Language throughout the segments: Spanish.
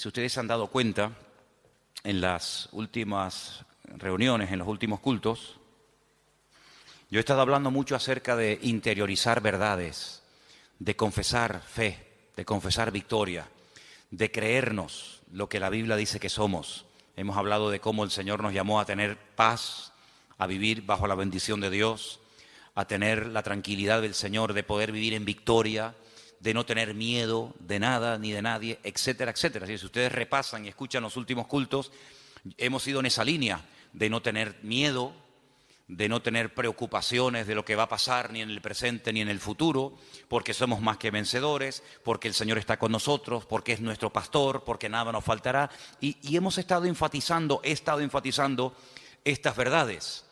si ustedes se han dado cuenta, en las últimas reuniones, en los últimos cultos, yo he estado hablando mucho acerca de interiorizar verdades, de confesar fe, de confesar victoria, de creernos lo que la Biblia dice que somos. Hemos hablado de cómo el Señor nos llamó a tener paz, a vivir bajo la bendición de Dios, a tener la tranquilidad del Señor, de poder vivir en victoria, de no tener miedo de nada ni de nadie, etcétera, etcétera. Si ustedes repasan y escuchan los últimos cultos, hemos ido en esa línea de no tener miedo, de no tener preocupaciones de lo que va a pasar ni en el presente ni en el futuro, porque somos más que vencedores, porque el Señor está con nosotros, porque es nuestro pastor, porque nada nos faltará. Y hemos estado enfatizando, estas verdades,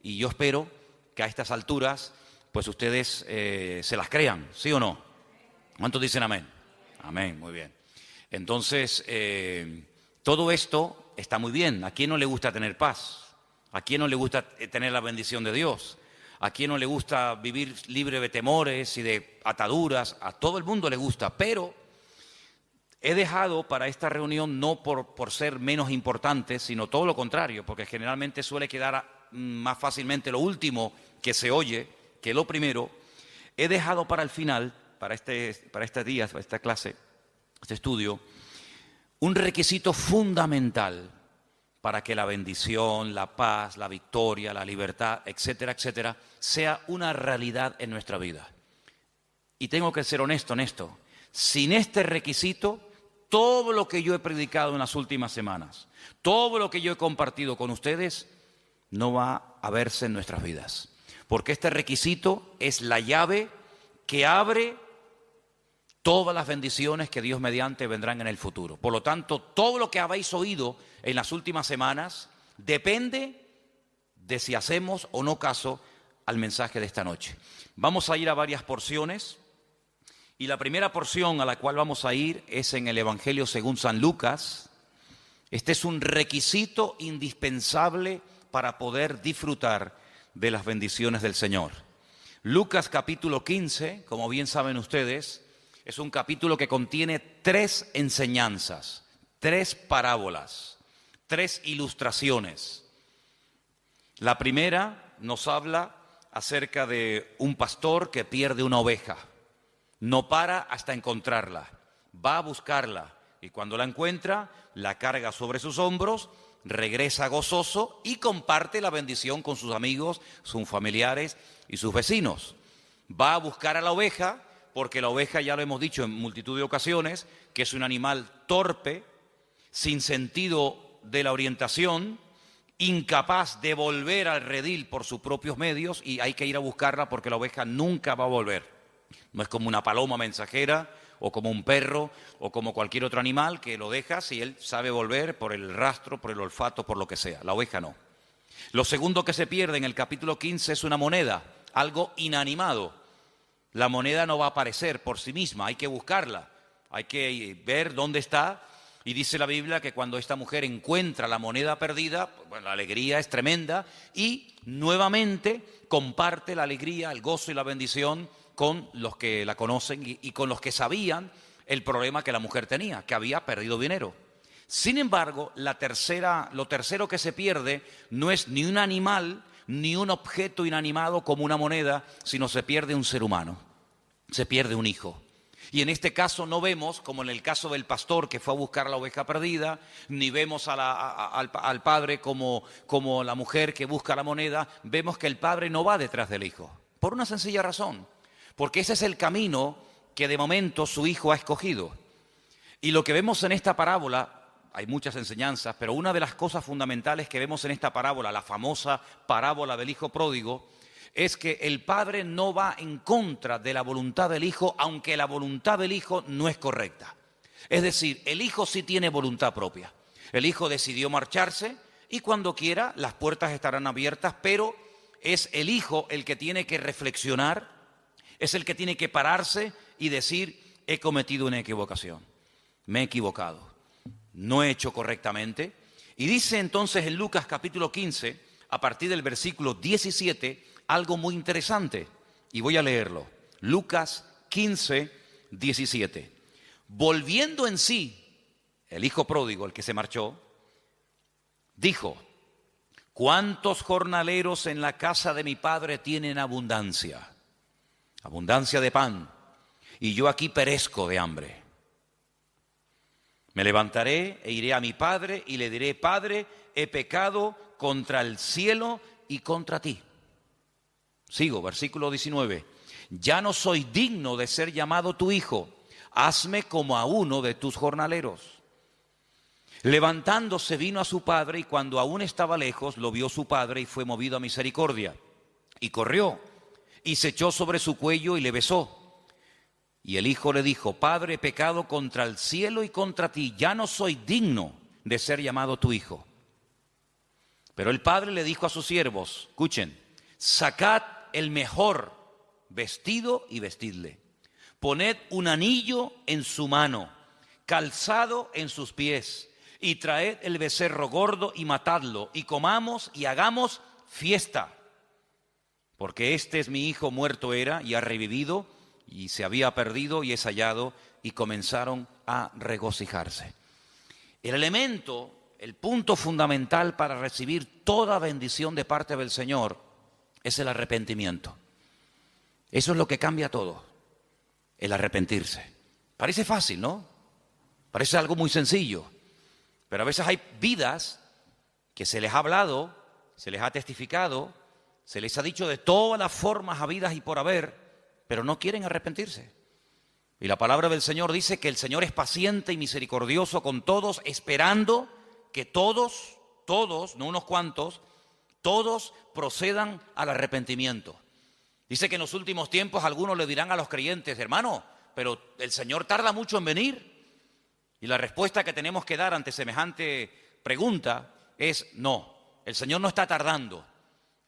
y yo espero que a estas alturas pues ustedes se las crean, ¿sí o no? ¿Cuántos dicen amén? Amén, muy bien. Entonces, todo esto está muy bien. ¿A quién no le gusta tener paz? ¿A quién no le gusta tener la bendición de Dios? ¿A quién no le gusta vivir libre de temores y de ataduras? A todo el mundo le gusta, pero he dejado para esta reunión no por ser menos importante, sino todo lo contrario, porque generalmente suele quedar más fácilmente lo último que se oye que lo primero. He dejado para el final, para este día, para esta clase, este estudio, un requisito fundamental para que la bendición, la paz, la victoria, la libertad, etcétera, etcétera, sea una realidad en nuestra vida. Y tengo que ser honesto en esto. Sin este requisito, todo lo que yo he predicado en las últimas semanas, todo lo que yo he compartido con ustedes, no va a verse en nuestras vidas. Porque este requisito es la llave que abre todas las bendiciones que Dios mediante vendrán en el futuro. Por lo tanto, todo lo que habéis oído en las últimas semanas depende de si hacemos o no caso al mensaje de esta noche. Vamos a ir a varias porciones y la primera porción a la cual vamos a ir es en el Evangelio según San Lucas. Este es un requisito indispensable para poder disfrutar de las bendiciones del Señor. Lucas capítulo 15, como bien saben ustedes, es un capítulo que contiene 3 enseñanzas, 3 parábolas, 3 ilustraciones. La primera nos habla acerca de un pastor que pierde una oveja. No para hasta encontrarla, va a buscarla y cuando la encuentra, la carga sobre sus hombros, regresa gozoso y comparte la bendición con sus amigos, sus familiares y sus vecinos. Va a buscar a la oveja, porque la oveja, ya lo hemos dicho en multitud de ocasiones, que es un animal torpe, sin sentido de la orientación, incapaz de volver al redil por sus propios medios, y hay que ir a buscarla porque la oveja nunca va a volver. No es como una paloma mensajera, o como un perro, o como cualquier otro animal que lo dejas y él sabe volver por el rastro, por el olfato, por lo que sea. La oveja no. Lo segundo que se pierde en el capítulo 15 es una moneda, algo inanimado. La moneda no va a aparecer por sí misma, hay que buscarla, hay que ver dónde está. Y dice la Biblia que cuando esta mujer encuentra la moneda perdida, bueno, la alegría es tremenda y nuevamente comparte la alegría, el gozo y la bendición con los que la conocen y con los que sabían el problema que la mujer tenía, que había perdido dinero. Sin embargo, lo tercero que se pierde no es ni un animal ni un objeto inanimado como una moneda, sino se pierde un ser humano, se pierde un hijo. Y en este caso no vemos, como en el caso del pastor que fue a buscar la oveja perdida, ni vemos al padre como la mujer que busca la moneda. Vemos que el padre no va detrás del hijo, por una sencilla razón, porque ese es el camino que de momento su hijo ha escogido. Y lo que vemos en esta parábola, hay muchas enseñanzas, pero una de las cosas fundamentales que vemos en esta parábola, la famosa parábola del hijo pródigo, es que el padre no va en contra de la voluntad del hijo, aunque la voluntad del hijo no es correcta. Es decir, el hijo sí tiene voluntad propia. El hijo decidió marcharse y cuando quiera las puertas estarán abiertas, pero es el hijo el que tiene que reflexionar, es el que tiene que pararse y decir: he cometido una equivocación, me he equivocado, no he hecho correctamente. Y dice entonces en Lucas capítulo 15, a partir del versículo 17, algo muy interesante, y voy a leerlo. Lucas 15, 17. Volviendo en sí, el hijo pródigo, el que se marchó, dijo: ¿cuántos jornaleros en la casa de mi padre tienen abundancia? Abundancia de pan, y yo aquí perezco de hambre. Me levantaré e iré a mi padre y le diré: Padre, he pecado contra el cielo y contra ti. Sigo, versículo 19. Ya no soy digno de ser llamado tu hijo. Hazme como a uno de tus jornaleros. Levantándose vino a su padre, y cuando aún estaba lejos, lo vio su padre y fue movido a misericordia. Y corrió y se echó sobre su cuello y le besó. Y el hijo le dijo: Padre, he pecado contra el cielo y contra ti. Ya no soy digno de ser llamado tu hijo. Pero el padre le dijo a sus siervos: escuchen, sacad el mejor vestido y vestidle. Poned un anillo en su mano, calzado en sus pies, y traed el becerro gordo y matadlo, y comamos y hagamos fiesta. Porque este es mi hijo, muerto era y ha revivido, y se había perdido y es hallado, y comenzaron a regocijarse. El elemento, el punto fundamental para recibir toda bendición de parte del Señor es el arrepentimiento. Eso es lo que cambia todo, el arrepentirse. Parece fácil, ¿no? Parece algo muy sencillo, pero a veces hay vidas que se les ha hablado, se les ha testificado, se les ha dicho de todas las formas habidas y por haber, pero no quieren arrepentirse. Y la palabra del Señor dice que el Señor es paciente y misericordioso con todos, esperando que todos, no unos cuantos, todos procedan al arrepentimiento. Dice que en los últimos tiempos algunos le dirán a los creyentes: hermano, pero el Señor tarda mucho en venir. Y la respuesta que tenemos que dar ante semejante pregunta es: no, el Señor no está tardando.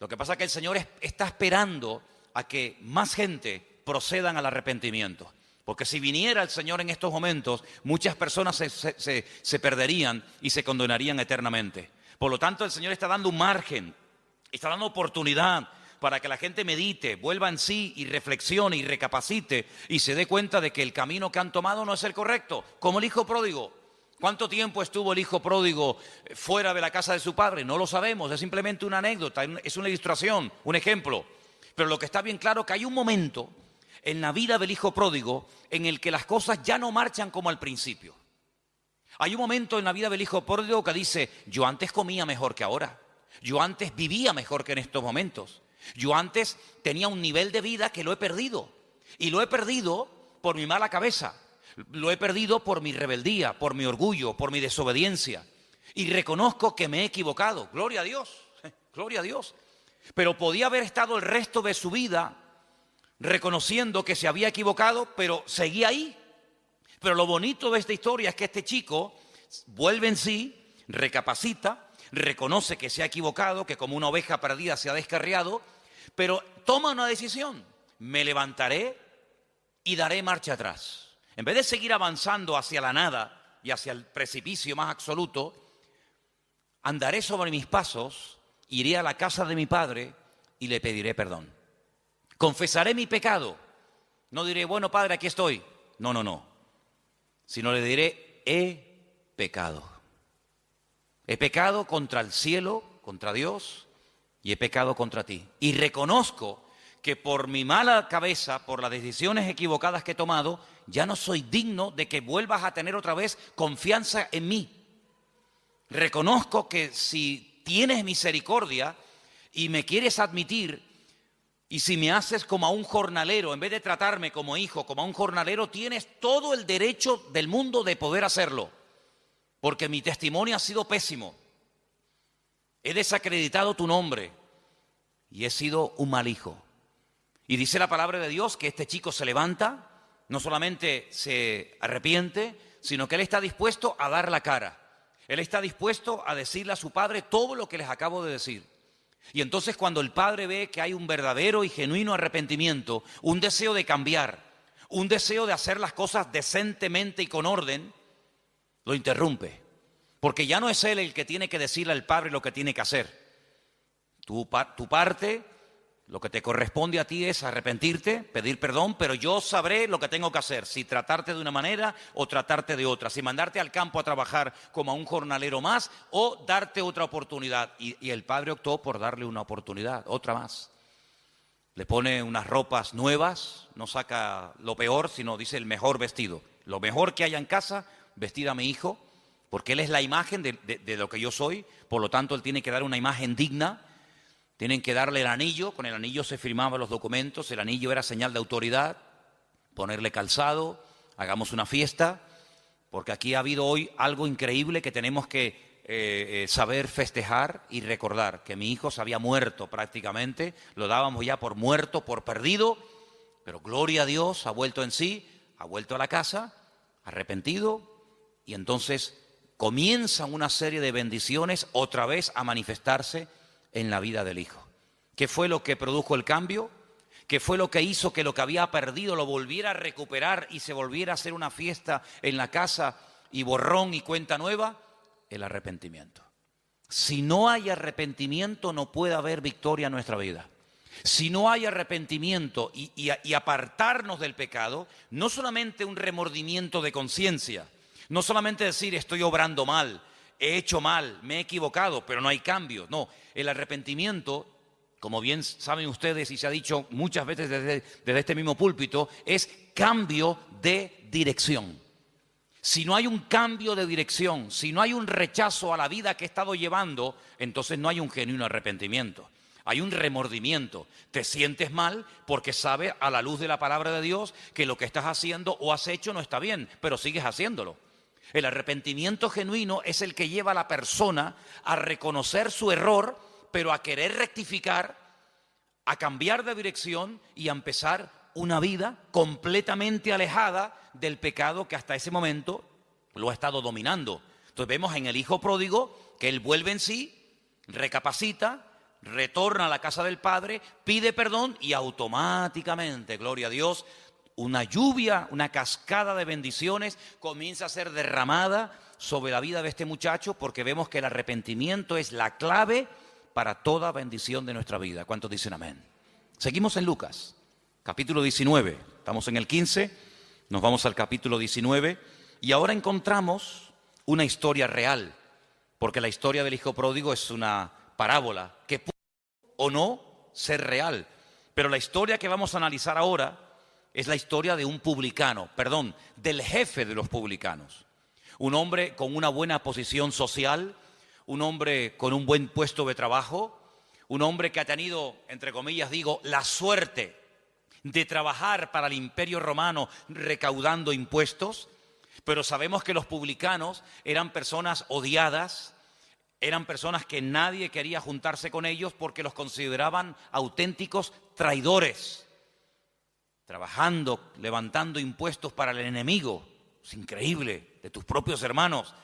Lo que pasa es que el Señor está esperando a que más gente procedan al arrepentimiento. Porque si viniera el Señor en estos momentos, muchas personas se perderían y se condenarían eternamente. Por lo tanto, el Señor está dando un margen, está dando oportunidad para que la gente medite, vuelva en sí y reflexione y recapacite y se dé cuenta de que el camino que han tomado no es el correcto. Como el hijo pródigo. ¿Cuánto tiempo estuvo el hijo pródigo fuera de la casa de su padre? No lo sabemos, es simplemente una anécdota, es una ilustración, un ejemplo. Pero lo que está bien claro es que hay un momento en la vida del hijo pródigo en el que las cosas ya no marchan como al principio. Hay un momento en la vida del hijo pródigo que dice: yo antes comía mejor que ahora, yo antes vivía mejor que en estos momentos, yo antes tenía un nivel de vida que lo he perdido, y lo he perdido por mi mala cabeza, lo he perdido por mi rebeldía, por mi orgullo, por mi desobediencia, y reconozco que me he equivocado. Gloria a Dios, gloria a Dios. Pero podía haber estado el resto de su vida reconociendo que se había equivocado, pero seguía ahí. Pero lo bonito de esta historia es que este chico vuelve en sí, recapacita, reconoce que se ha equivocado, que como una oveja perdida se ha descarriado, pero toma una decisión: me levantaré y daré marcha atrás. En vez de seguir avanzando hacia la nada y hacia el precipicio más absoluto, andaré sobre mis pasos, iré a la casa de mi padre y le pediré perdón. Confesaré mi pecado. No diré: bueno, padre, aquí estoy. No. Sino le diré: he pecado. He pecado contra el cielo, contra Dios, y he pecado contra ti. Y reconozco que por mi mala cabeza, por las decisiones equivocadas que he tomado, ya no soy digno de que vuelvas a tener otra vez confianza en mí. Reconozco que si tienes misericordia y me quieres admitir, y si me haces como a un jornalero, en vez de tratarme como hijo, como a un jornalero, tienes todo el derecho del mundo de poder hacerlo. Porque mi testimonio ha sido pésimo. He desacreditado tu nombre y he sido un mal hijo. Y dice la palabra de Dios que este chico se levanta, no solamente se arrepiente, sino que él está dispuesto a dar la cara. Él está dispuesto a decirle a su padre todo lo que les acabo de decir. Y entonces cuando el padre ve que hay un verdadero y genuino arrepentimiento, un deseo de cambiar, un deseo de hacer las cosas decentemente y con orden, lo interrumpe. Porque ya no es él el que tiene que decirle al padre lo que tiene que hacer. Tu parte, Lo que te corresponde a ti es arrepentirte, pedir perdón, pero yo sabré lo que tengo que hacer, si tratarte de una manera o tratarte de otra, si mandarte al campo a trabajar como a un jornalero más o darte otra oportunidad. Y el padre optó por darle una oportunidad, otra más. Le pone unas ropas nuevas, no saca lo peor, sino dice el mejor vestido. Lo mejor que haya en casa, vestir a mi hijo, porque él es la imagen de lo que yo soy, por lo tanto él tiene que dar una imagen digna. Tienen que darle el anillo, con el anillo se firmaban los documentos, el anillo era señal de autoridad, ponerle calzado, hagamos una fiesta, porque aquí ha habido hoy algo increíble que tenemos que saber festejar y recordar, que mi hijo se había muerto prácticamente, lo dábamos ya por muerto, por perdido, pero gloria a Dios, ha vuelto en sí, ha vuelto a la casa, arrepentido, y entonces comienzan una serie de bendiciones otra vez a manifestarse en la vida del hijo. ¿Qué fue lo que produjo el cambio? ¿Qué fue lo que hizo que lo que había perdido lo volviera a recuperar y se volviera a hacer una fiesta en la casa y borrón y cuenta nueva? El arrepentimiento. Si no hay arrepentimiento, no puede haber victoria en nuestra vida. Si no hay arrepentimiento y apartarnos del pecado, no solamente un remordimiento de conciencia, no solamente decir estoy obrando mal, he hecho mal, me he equivocado, pero no hay cambio. No, el arrepentimiento, como bien saben ustedes y se ha dicho muchas veces desde este mismo púlpito, es cambio de dirección. Si no hay un cambio de dirección, si no hay un rechazo a la vida que he estado llevando, entonces no hay un genuino arrepentimiento. Hay un remordimiento. Te sientes mal porque sabes a la luz de la palabra de Dios que lo que estás haciendo o has hecho no está bien, pero sigues haciéndolo. El arrepentimiento genuino es el que lleva a la persona a reconocer su error, pero a querer rectificar, a cambiar de dirección y a empezar una vida completamente alejada del pecado que hasta ese momento lo ha estado dominando. Entonces vemos en el hijo pródigo que él vuelve en sí, recapacita, retorna a la casa del padre, pide perdón y automáticamente, gloria a Dios, una lluvia, una cascada de bendiciones comienza a ser derramada sobre la vida de este muchacho, porque vemos que el arrepentimiento es la clave para toda bendición de nuestra vida. ¿Cuántos dicen amén? Seguimos en Lucas, capítulo 19. Estamos en el 15, nos vamos al capítulo 19 y ahora encontramos una historia real, porque la historia del hijo pródigo es una parábola que puede o no ser real. Pero la historia que vamos a analizar ahora es la historia de un publicano, del jefe de los publicanos. Un hombre con una buena posición social, un hombre con un buen puesto de trabajo, un hombre que ha tenido, entre comillas digo, la suerte de trabajar para el Imperio Romano recaudando impuestos, pero sabemos que los publicanos eran personas odiadas, eran personas que nadie quería juntarse con ellos porque los consideraban auténticos traidores. Trabajando, levantando impuestos para el enemigo, es increíble, de tus propios hermanos.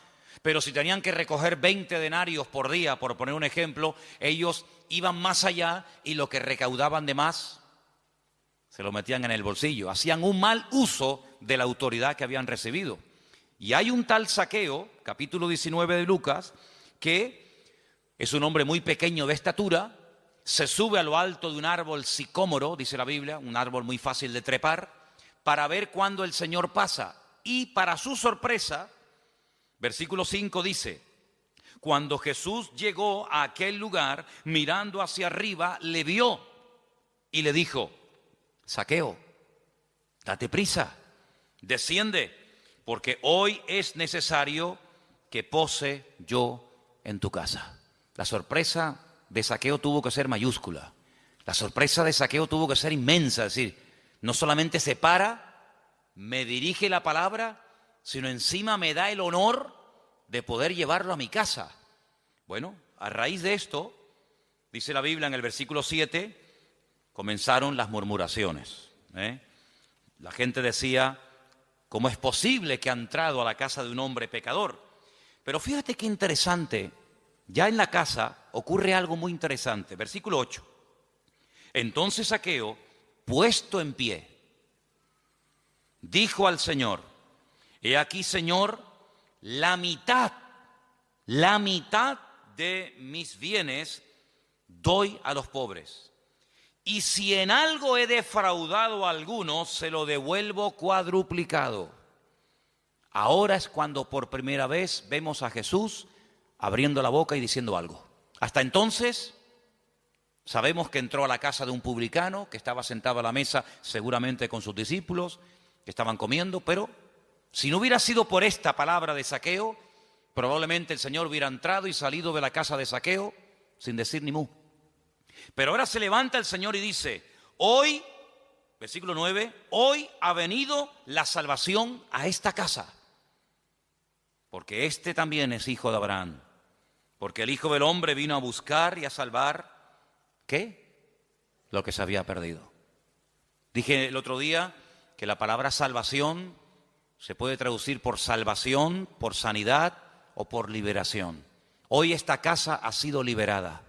Pero si tenían que recoger 20 denarios por día, por poner un ejemplo, ellos iban más allá y lo que recaudaban de más se lo metían en el bolsillo. Hacían un mal uso de la autoridad que habían recibido. Y hay un tal Zaqueo, capítulo 19 de Lucas, que es un hombre muy pequeño de estatura, se sube a lo alto de un árbol sicómoro, dice la Biblia, un árbol muy fácil de trepar, para ver cuándo el Señor pasa. Y para su sorpresa, versículo 5 dice, cuando Jesús llegó a aquel lugar, mirando hacia arriba, le vio y le dijo, Zaqueo, date prisa, desciende, porque hoy es necesario que pose yo en tu casa. La sorpresa de Zaqueo tuvo que ser mayúscula. La sorpresa de Zaqueo tuvo que ser inmensa, es decir, no solamente se para, me dirige la palabra, sino encima me da el honor de poder llevarlo a mi casa. Bueno, a raíz de esto, dice la Biblia en el versículo 7, comenzaron las murmuraciones. La gente decía, ¿cómo es posible que ha entrado a la casa de un hombre pecador? Pero fíjate qué interesante. Ya en la casa ocurre algo muy interesante. Versículo 8. Entonces Zaqueo, puesto en pie, dijo al Señor, he aquí, Señor, la mitad de mis bienes doy a los pobres. y si en algo he defraudado a alguno, se lo devuelvo cuadruplicado. Ahora es cuando por primera vez vemos a Jesús abriendo la boca y diciendo algo. Hasta entonces sabemos que entró a la casa de un publicano, que estaba sentado a la mesa seguramente con sus discípulos, que estaban comiendo, pero si no hubiera sido por esta palabra de Zaqueo, probablemente el Señor hubiera entrado y salido de la casa de Zaqueo sin decir ni mu. Pero ahora se levanta el Señor y dice, hoy, versículo 9, hoy ha venido la salvación a esta casa, porque este también es hijo de Abraham, porque el Hijo del Hombre vino a buscar y a salvar, ¿qué? Lo que se había perdido. Dije el otro día que la palabra salvación se puede traducir por salvación, por sanidad o por liberación. Hoy esta casa ha sido liberada.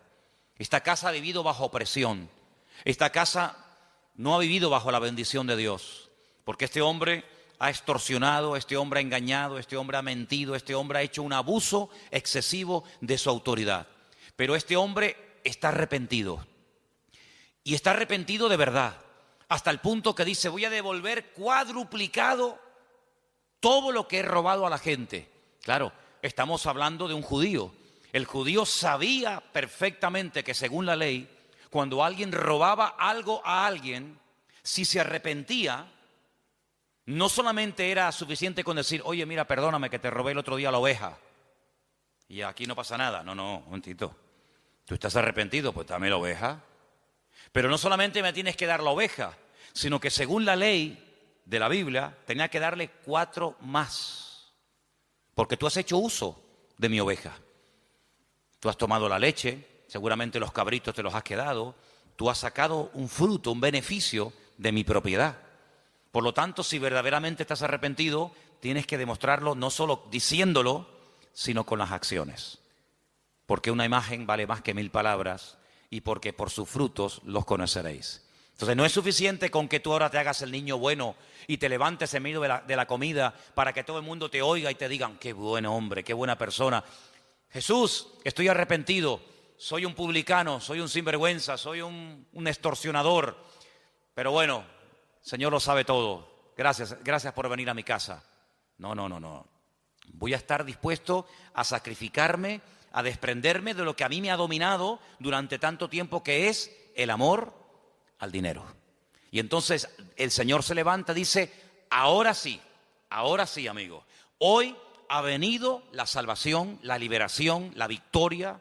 Esta casa ha vivido bajo opresión. Esta casa no ha vivido bajo la bendición de Dios, porque este hombre ha extorsionado, este hombre ha engañado, este hombre ha mentido, este hombre ha hecho un abuso excesivo de su autoridad. Pero este hombre está arrepentido. Y está arrepentido de verdad, hasta el punto que dice, voy a devolver cuadruplicado todo lo que he robado a la gente. Claro, estamos hablando de un judío. El judío sabía perfectamente que según la ley, cuando alguien robaba algo a alguien, si se arrepentía, no solamente era suficiente con decir, oye, mira, perdóname que te robé el otro día la oveja y aquí no pasa nada. No, un momentito. Tú estás arrepentido, pues dame la oveja. Pero no solamente me tienes que dar la oveja, sino que según la ley de la Biblia, tenía que darle 4 más. Porque tú has hecho uso de mi oveja. Tú has tomado la leche, seguramente los cabritos te los has quedado. Tú has sacado un fruto, un beneficio de mi propiedad. Por lo tanto, si verdaderamente estás arrepentido, tienes que demostrarlo no solo diciéndolo, sino con las acciones. Porque una imagen vale más que 1000 palabras y porque por sus frutos los conoceréis. Entonces no es suficiente con que tú ahora te hagas el niño bueno y te levantes en medio de la comida para que todo el mundo te oiga y te digan, qué buen hombre, qué buena persona. Jesús, estoy arrepentido, soy un publicano, soy un sinvergüenza, soy un extorsionador, pero bueno, Señor lo sabe todo, gracias por venir a mi casa. No. Voy a estar dispuesto a sacrificarme, a desprenderme de lo que a mí me ha dominado durante tanto tiempo, que es el amor al dinero. Y entonces el Señor se levanta y dice, ahora sí, amigo, hoy ha venido la salvación, la liberación, la victoria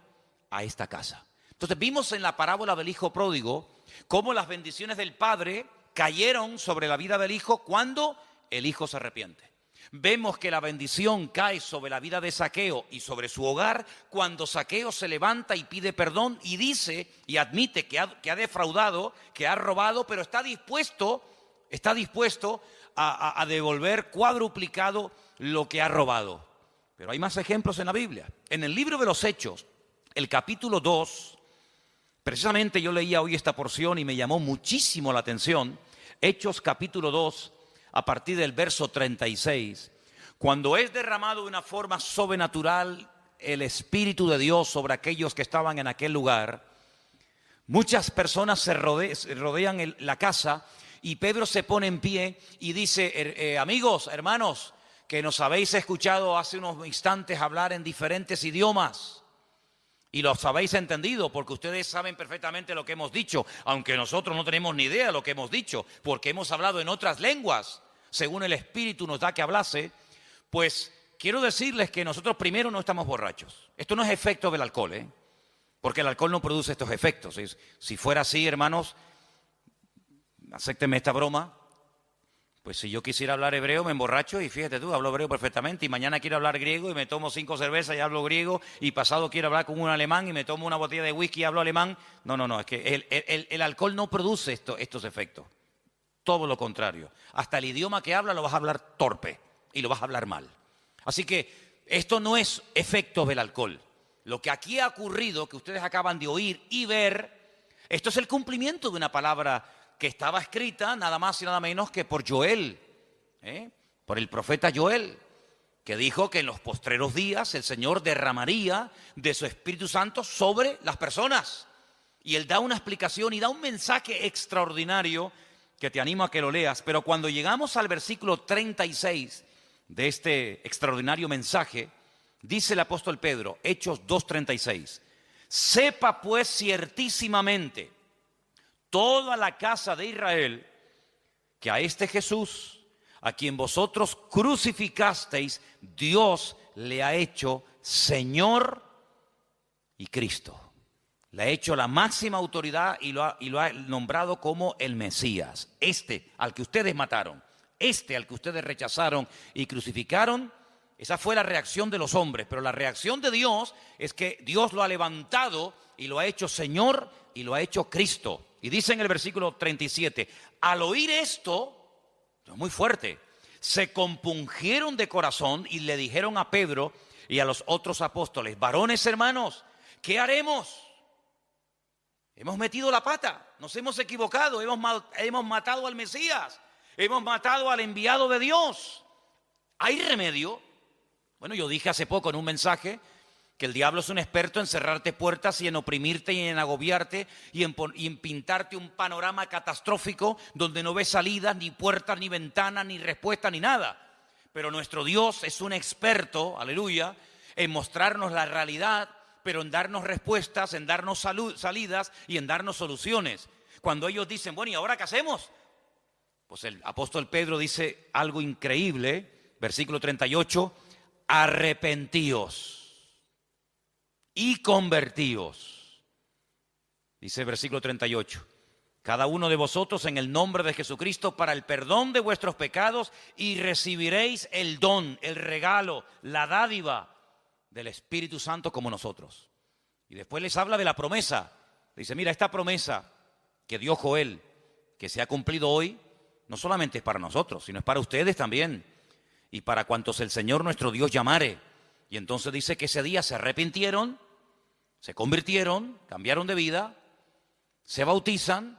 a esta casa. Entonces vimos en la parábola del hijo pródigo cómo las bendiciones del Padre cayeron sobre la vida del hijo cuando el hijo se arrepiente. Vemos que la bendición cae sobre la vida de Zaqueo y sobre su hogar cuando Zaqueo se levanta y pide perdón y dice y admite que ha defraudado, que ha robado, pero está dispuesto a devolver cuadruplicado lo que ha robado. Pero hay más ejemplos en la Biblia. En el libro de los Hechos, el capítulo 2, precisamente yo leía hoy esta porción y me llamó muchísimo la atención. Hechos capítulo 2, a partir del verso 36, cuando es derramado de una forma sobrenatural el Espíritu de Dios sobre aquellos que estaban en aquel lugar, muchas personas se rodean la casa y Pedro se pone en pie y dice, amigos, hermanos, que nos habéis escuchado hace unos instantes hablar en diferentes idiomas y los habéis entendido porque ustedes saben perfectamente lo que hemos dicho, aunque nosotros no tenemos ni idea de lo que hemos dicho, porque hemos hablado en otras lenguas, según el Espíritu nos da que hablase. Pues quiero decirles que nosotros primero no estamos borrachos. Esto no es efecto del alcohol, porque el alcohol no produce estos efectos. Si fuera así, hermanos, acéptenme esta broma. Pues si yo quisiera hablar hebreo, me emborracho y fíjate tú, hablo hebreo perfectamente. Y mañana quiero hablar griego y me tomo 5 cervezas y hablo griego. Y pasado quiero hablar con un alemán y me tomo una botella de whisky y hablo alemán. No, es que el alcohol no produce estos efectos. Todo lo contrario. Hasta el idioma que habla lo vas a hablar torpe y lo vas a hablar mal. Así que esto no es efecto del alcohol. Lo que aquí ha ocurrido, que ustedes acaban de oír y ver, esto es el cumplimiento de una palabra que estaba escrita nada más y nada menos que por Joel, por el profeta Joel, que dijo que en los postreros días el Señor derramaría de su Espíritu Santo sobre las personas. Y él da una explicación y da un mensaje extraordinario que te animo a que lo leas. Pero cuando llegamos al versículo 36 de este extraordinario mensaje, dice el apóstol Pedro, Hechos 2:36, sepa pues ciertísimamente toda la casa de Israel que a este Jesús, a quien vosotros crucificasteis, Dios le ha hecho Señor y Cristo. Le ha hecho la máxima autoridad y lo ha nombrado como el Mesías. Este al que ustedes mataron, este al que ustedes rechazaron y crucificaron. Esa fue la reacción de los hombres, pero la reacción de Dios es que Dios lo ha levantado y lo ha hecho Señor y lo ha hecho Cristo. Y dice en el versículo 37, al oír esto, es muy fuerte, se compungieron de corazón y le dijeron a Pedro y a los otros apóstoles, varones hermanos, ¿qué haremos? Hemos metido la pata, nos hemos equivocado, hemos matado al Mesías, hemos matado al enviado de Dios. ¿Hay remedio? Bueno, yo dije hace poco en un mensaje que el diablo es un experto en cerrarte puertas y en oprimirte y en agobiarte y en pintarte un panorama catastrófico donde no ves salidas, ni puertas, ni ventanas, ni respuestas, ni nada. Pero nuestro Dios es un experto, aleluya, en mostrarnos la realidad, pero en darnos respuestas, en darnos salidas y en darnos soluciones. Cuando ellos dicen, bueno, ¿y ahora qué hacemos? Pues el apóstol Pedro dice algo increíble, versículo 38, arrepentíos y convertíos. Dice el versículo 38, cada uno de vosotros en el nombre de Jesucristo para el perdón de vuestros pecados y recibiréis el don, el regalo, la dádiva del Espíritu Santo como nosotros. Y después les habla de la promesa. Dice, mira, esta promesa que dio Joel, que se ha cumplido hoy, no solamente es para nosotros, sino es para ustedes también. Y para cuantos el Señor nuestro Dios llamare. Y entonces dice que ese día se arrepintieron, se convirtieron, cambiaron de vida, se bautizan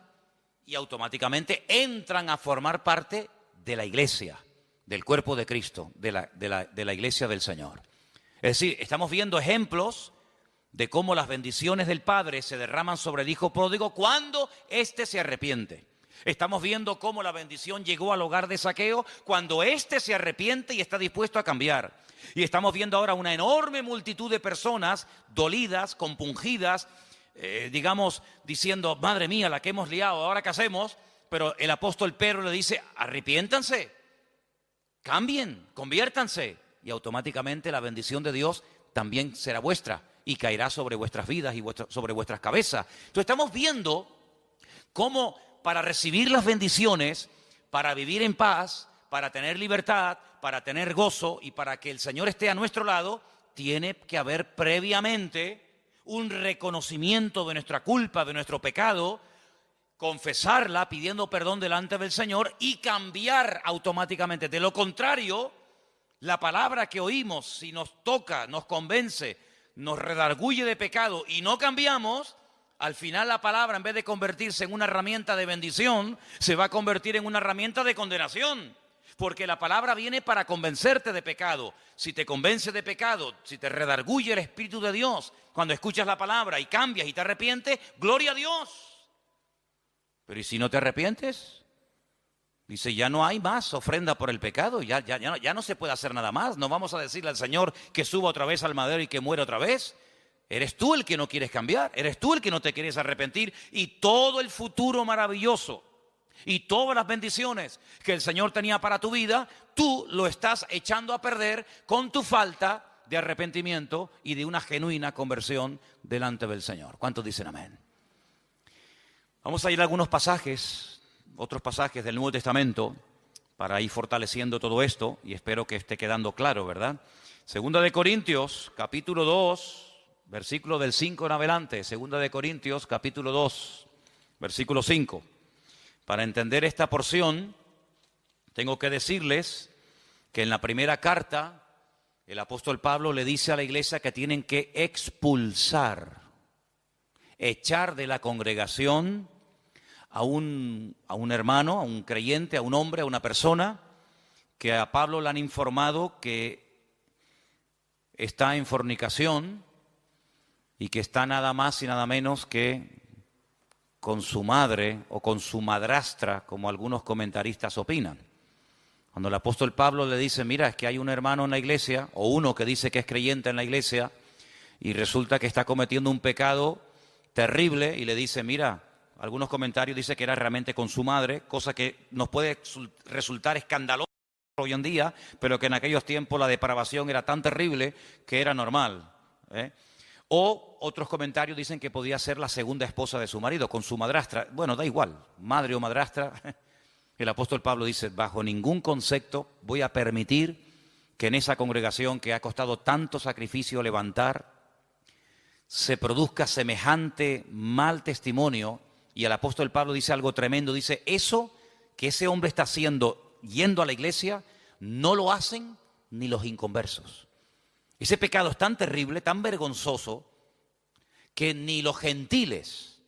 y automáticamente entran a formar parte de la iglesia, del cuerpo de Cristo, de la iglesia del Señor. Es decir, estamos viendo ejemplos de cómo las bendiciones del Padre se derraman sobre el Hijo pródigo cuando éste se arrepiente. Estamos viendo cómo la bendición llegó al hogar de Zaqueo cuando éste se arrepiente y está dispuesto a cambiar. Y estamos viendo ahora una enorme multitud de personas dolidas, compungidas, digamos, diciendo, madre mía, la que hemos liado, ¿ahora qué hacemos? Pero el apóstol Pedro le dice, arrepiéntanse, cambien, conviértanse. Y automáticamente la bendición de Dios también será vuestra y caerá sobre vuestras vidas y sobre vuestras cabezas. Entonces estamos viendo cómo para recibir las bendiciones, para vivir en paz, para tener libertad, para tener gozo y para que el Señor esté a nuestro lado, tiene que haber previamente un reconocimiento de nuestra culpa, de nuestro pecado, confesarla pidiendo perdón delante del Señor y cambiar automáticamente. De lo contrario, la palabra que oímos, si nos toca, nos convence, nos redarguye de pecado y no cambiamos, al final la palabra, en vez de convertirse en una herramienta de bendición, se va a convertir en una herramienta de condenación. Porque la palabra viene para convencerte de pecado. Si te convence de pecado, si te redarguye el Espíritu de Dios, cuando escuchas la palabra y cambias y te arrepientes, gloria a Dios. Pero ¿y si no te arrepientes? Dice, ya no hay más ofrenda por el pecado, ya no se puede hacer nada más. No vamos a decirle al Señor que suba otra vez al madero y que muera otra vez. Eres tú el que no quieres cambiar, eres tú el que no te quieres arrepentir. Y todo el futuro maravilloso y todas las bendiciones que el Señor tenía para tu vida, tú lo estás echando a perder con tu falta de arrepentimiento y de una genuina conversión delante del Señor. ¿Cuántos dicen amén? Vamos a ir a algunos pasajes, otros pasajes del Nuevo Testamento para ir fortaleciendo todo esto y espero que esté quedando claro, ¿verdad? Segunda de Corintios, capítulo 2, versículo del 5 en adelante. Segunda de Corintios, capítulo 2, versículo 5. Para entender esta porción, tengo que decirles que en la primera carta, el apóstol Pablo le dice a la iglesia que tienen que expulsar, echar de la congregación a un hermano, a un creyente, a un hombre, a una persona que a Pablo le han informado que está en fornicación y que está nada más y nada menos que con su madre o con su madrastra, como algunos comentaristas opinan. Cuando el apóstol Pablo le dice, mira, es que hay un hermano en la iglesia, o uno que dice que es creyente en la iglesia, y resulta que está cometiendo un pecado terrible, y le dice, mira, algunos comentarios dicen que era realmente con su madre, cosa que nos puede resultar escandalosa hoy en día, pero que en aquellos tiempos la depravación era tan terrible que era normal, ¿eh? O otros comentarios dicen que podía ser la segunda esposa de su marido, con su madrastra. Bueno, da igual, madre o madrastra. El apóstol Pablo dice, bajo ningún concepto voy a permitir que en esa congregación que ha costado tanto sacrificio levantar, se produzca semejante mal testimonio. Y el apóstol Pablo dice algo tremendo, dice, eso que ese hombre está haciendo yendo a la iglesia, no lo hacen ni los inconversos. Ese pecado es tan terrible, tan vergonzoso, que ni los gentiles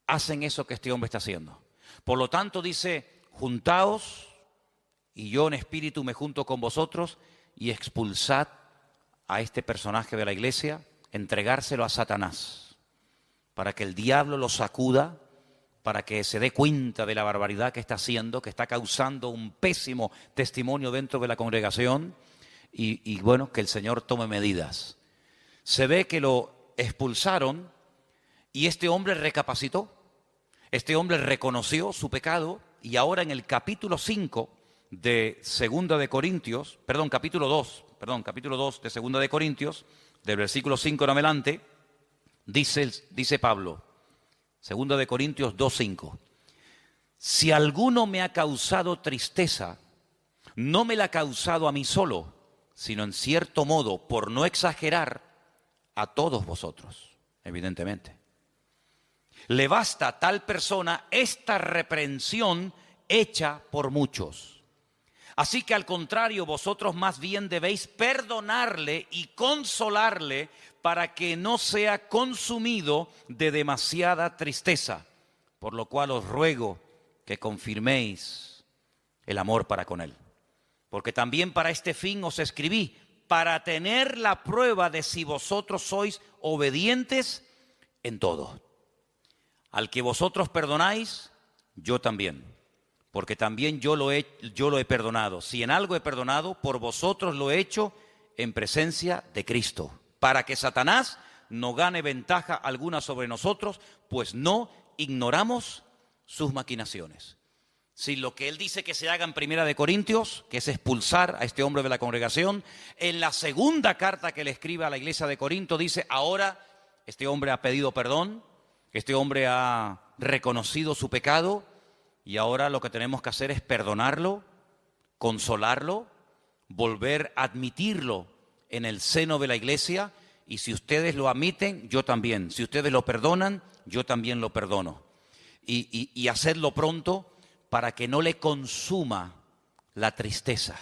hacen eso que este hombre está haciendo. Por lo tanto dice, juntaos, y yo en espíritu me junto con vosotros, y expulsad a este personaje de la iglesia, entregárselo a Satanás, para que el diablo lo sacuda, para que se dé cuenta de la barbaridad que está haciendo, que está causando un pésimo testimonio dentro de la congregación, y bueno, que el Señor tome medidas. Se ve que lo expulsaron, y este hombre recapacitó, este hombre reconoció su pecado, y ahora en el capítulo 5 de Segunda de Corintios, capítulo 2 de Segunda de Corintios, del versículo 5 en adelante, dice Pablo, Segunda de Corintios 2:5, si alguno me ha causado tristeza, no me la ha causado a mí solo, sino en cierto modo, por no exagerar, a todos vosotros, evidentemente. Le basta a tal persona esta reprensión hecha por muchos. Así que al contrario, vosotros más bien debéis perdonarle y consolarle para que no sea consumido de demasiada tristeza, por lo cual os ruego que confirméis el amor para con él. Porque también para este fin os escribí, para tener la prueba de si vosotros sois obedientes en todo. Al que vosotros perdonáis, yo también, porque también yo lo he perdonado. Si en algo he perdonado, por vosotros lo he hecho en presencia de Cristo, para que Satanás no gane ventaja alguna sobre nosotros, pues no ignoramos sus maquinaciones. Si lo que él dice que se haga en Primera de Corintios, que es expulsar a este hombre de la congregación, en la segunda carta que le escribe a la iglesia de Corinto dice, ahora este hombre ha pedido perdón, este hombre ha reconocido su pecado y ahora lo que tenemos que hacer es perdonarlo, consolarlo, volver a admitirlo en el seno de la iglesia, y si ustedes lo admiten, yo también. Si ustedes lo perdonan, yo también lo perdono. Y hacerlo pronto para que no le consuma la tristeza.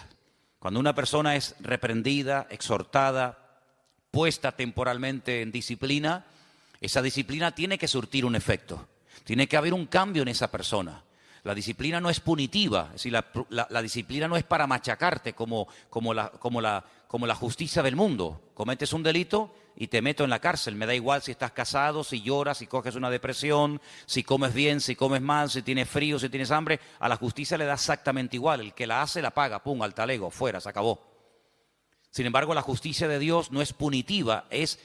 Cuando una persona es reprendida, exhortada, puesta temporalmente en disciplina, esa disciplina tiene que surtir un efecto. Tiene que haber un cambio en esa persona. La disciplina no es punitiva, es decir, la disciplina no es para machacarte como la justicia del mundo. Cometes un delito y te meto en la cárcel. Me da igual si estás casado, si lloras, si coges una depresión, si comes bien, si comes mal, si tienes frío, si tienes hambre. A la justicia le da exactamente igual. El que la hace, la paga. Pum, al talego, fuera, se acabó. Sin embargo, la justicia de Dios no es punitiva, es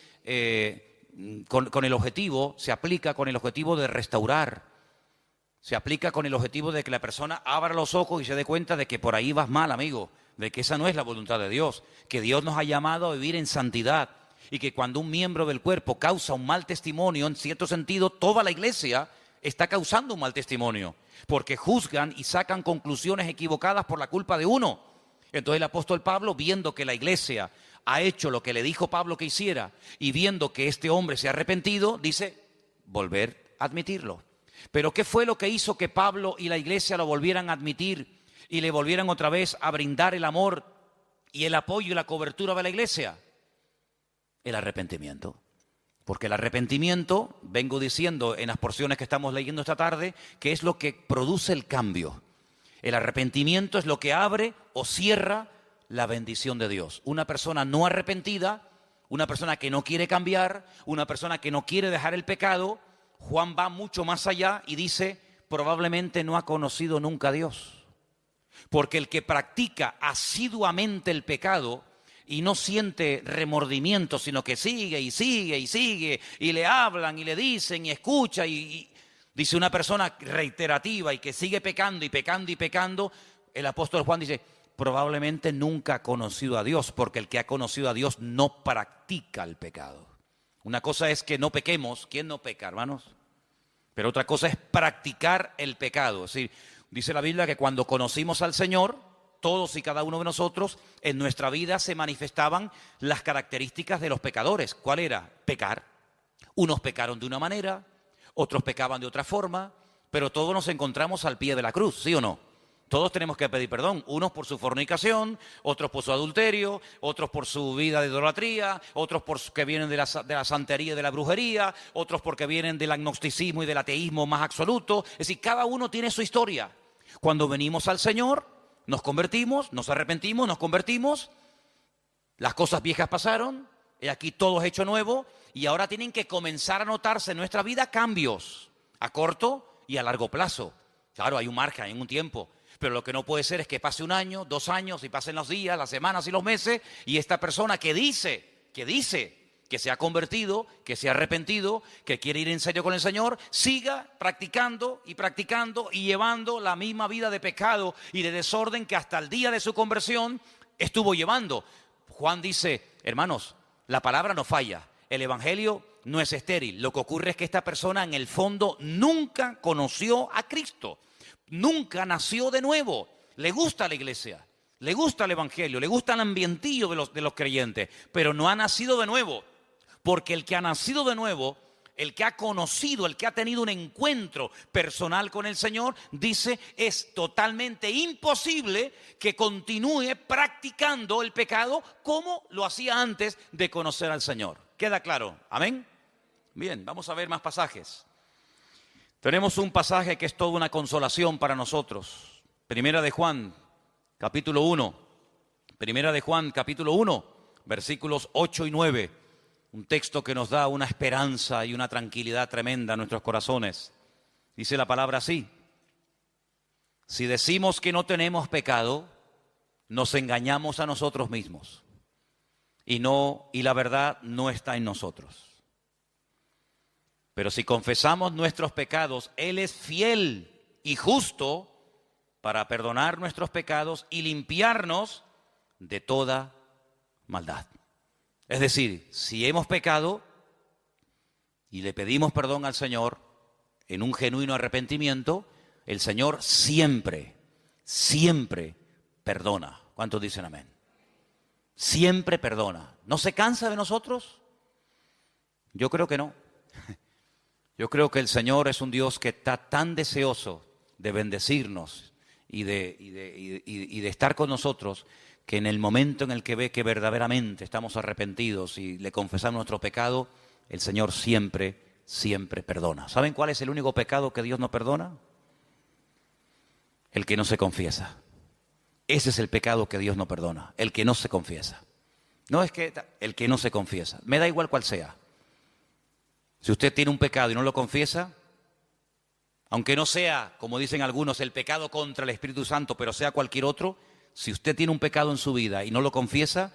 con el objetivo, se aplica con el objetivo de restaurar. Se aplica con el objetivo de que la persona abra los ojos y se dé cuenta de que por ahí vas mal, amigo, de que esa no es la voluntad de Dios, que Dios nos ha llamado a vivir en santidad y que cuando un miembro del cuerpo causa un mal testimonio, en cierto sentido, toda la iglesia está causando un mal testimonio, porque juzgan y sacan conclusiones equivocadas por la culpa de uno. Entonces el apóstol Pablo, viendo que la iglesia ha hecho lo que le dijo Pablo que hiciera y viendo que este hombre se ha arrepentido, dice, volver a admitirlo. Pero ¿qué fue lo que hizo que Pablo y la iglesia lo volvieran a admitir y le volvieran otra vez a brindar el amor y el apoyo y la cobertura de la iglesia? El arrepentimiento. Porque el arrepentimiento, vengo diciendo en las porciones que estamos leyendo esta tarde, que es lo que produce el cambio. El arrepentimiento es lo que abre o cierra la bendición de Dios. Una persona no arrepentida, una persona que no quiere cambiar, una persona que no quiere dejar el pecado, Juan va mucho más allá y dice, probablemente no ha conocido nunca a Dios. Porque el que practica asiduamente el pecado y no siente remordimiento, sino que sigue y sigue y sigue, y le hablan y le dicen y escucha, y dice una persona reiterativa y que sigue pecando y pecando y pecando, el apóstol Juan dice, probablemente nunca ha conocido a Dios, porque el que ha conocido a Dios no practica el pecado. Una cosa es que no pequemos. ¿Quién no peca, hermanos? Pero otra cosa es practicar el pecado. Es decir, dice la Biblia que cuando conocimos al Señor, todos y cada uno de nosotros, en nuestra vida se manifestaban las características de los pecadores. ¿Cuál era? Pecar. Unos pecaron de una manera, otros pecaban de otra forma, pero todos nos encontramos al pie de la cruz, ¿sí o no? Todos tenemos que pedir perdón, unos por su fornicación, otros por su adulterio, otros por su vida de idolatría, otros porque vienen de la santería y de la brujería, otros porque vienen del agnosticismo y del ateísmo más absoluto. Es decir, cada uno tiene su historia. Cuando venimos al Señor, nos convertimos, nos arrepentimos, nos convertimos, las cosas viejas pasaron, y aquí todo es hecho nuevo, y ahora tienen que comenzar a notarse en nuestra vida cambios, a corto y a largo plazo. Claro, hay un margen, hay un tiempo. Pero lo que no puede ser es que pase 1 año, 2 años, y pasen los días, las semanas y los meses, y esta persona que dice que se ha convertido, que se ha arrepentido, que quiere ir en serio con el Señor, siga practicando y llevando la misma vida de pecado y de desorden que hasta el día de su conversión estuvo llevando. Juan dice, hermanos, la palabra no falla, el evangelio no es estéril. Lo que ocurre es que esta persona en el fondo nunca conoció a Cristo. Nunca nació de nuevo. Le gusta la iglesia, le gusta el evangelio, le gusta el ambientillo de los creyentes, pero no ha nacido de nuevo. Porque el que ha nacido de nuevo, el que ha conocido, el que ha tenido un encuentro personal con el Señor, dice, es totalmente imposible que continúe practicando el pecado como lo hacía antes de conocer al Señor. ¿Queda claro? ¿Amén? Bien, vamos a ver más pasajes. Tenemos un pasaje que es toda una consolación para nosotros. Primera de Juan, capítulo 1. Primera de Juan, capítulo 1, versículos 8 y 9. Un texto que nos da una esperanza y una tranquilidad tremenda a nuestros corazones. Dice la palabra así: si decimos que no tenemos pecado, nos engañamos a nosotros mismos. Y la verdad no está en nosotros. Pero si confesamos nuestros pecados, Él es fiel y justo para perdonar nuestros pecados y limpiarnos de toda maldad. Es decir, si hemos pecado y le pedimos perdón al Señor en un genuino arrepentimiento, el Señor siempre, siempre perdona. ¿Cuántos dicen amén? Siempre perdona. ¿No se cansa de nosotros? Yo creo que no. Yo creo que el Señor es un Dios que está tan deseoso de bendecirnos y de estar con nosotros, que en el momento en el que ve que verdaderamente estamos arrepentidos y le confesamos nuestro pecado, el Señor siempre, siempre perdona. ¿Saben cuál es el único pecado que Dios no perdona? El que no se confiesa. Ese es el pecado que Dios no perdona, el que no se confiesa. No es que el que no se confiesa, me da igual cuál sea. Si usted tiene un pecado y no lo confiesa, aunque no sea, como dicen algunos, el pecado contra el Espíritu Santo, pero sea cualquier otro, si usted tiene un pecado en su vida y no lo confiesa,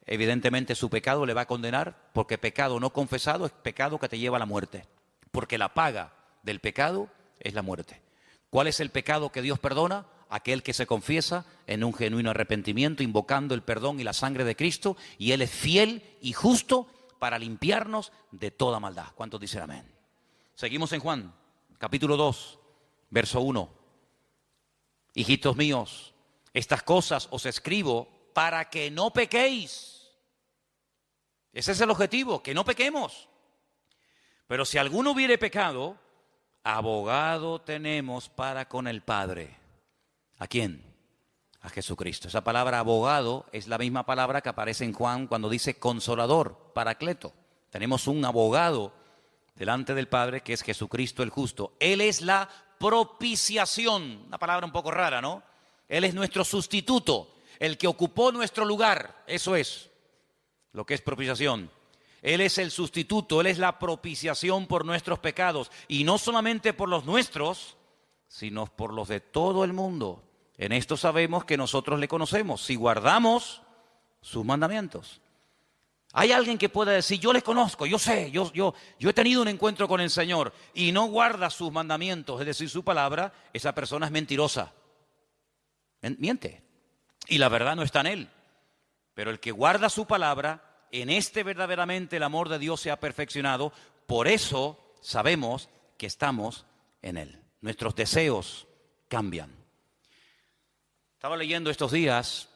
evidentemente su pecado le va a condenar, porque pecado no confesado es pecado que te lleva a la muerte, porque la paga del pecado es la muerte. ¿Cuál es el pecado que Dios perdona? Aquel que se confiesa en un genuino arrepentimiento, invocando el perdón y la sangre de Cristo, y Él es fiel y justo para limpiarnos de toda maldad. ¿Cuántos dicen amén? Seguimos en Juan, capítulo 2, verso 1. Hijitos míos, estas cosas os escribo para que no pequéis. Ese es el objetivo, que no pequemos. Pero si alguno hubiere pecado, abogado tenemos para con el Padre. ¿A quién? A Jesucristo. Esa palabra abogado es la misma palabra que aparece en Juan cuando dice consolador, paracleto. Tenemos un abogado delante del Padre que es Jesucristo el justo. Él es la propiciación, una palabra un poco rara, ¿no? Él es nuestro sustituto, el que ocupó nuestro lugar. Eso es lo que es propiciación. Él es el sustituto, Él es la propiciación por nuestros pecados. Y no solamente por los nuestros, sino por los de todo el mundo. En esto sabemos que nosotros le conocemos, si guardamos sus mandamientos. Hay alguien que pueda decir, yo le conozco, yo sé, yo he tenido un encuentro con el Señor y no guarda sus mandamientos, es decir, su palabra. Esa persona es mentirosa. Miente. Y la verdad no está en él. Pero el que guarda su palabra, en este verdaderamente el amor de Dios se ha perfeccionado. Por eso sabemos que estamos en él. Nuestros deseos cambian. Estaba leyendo estos días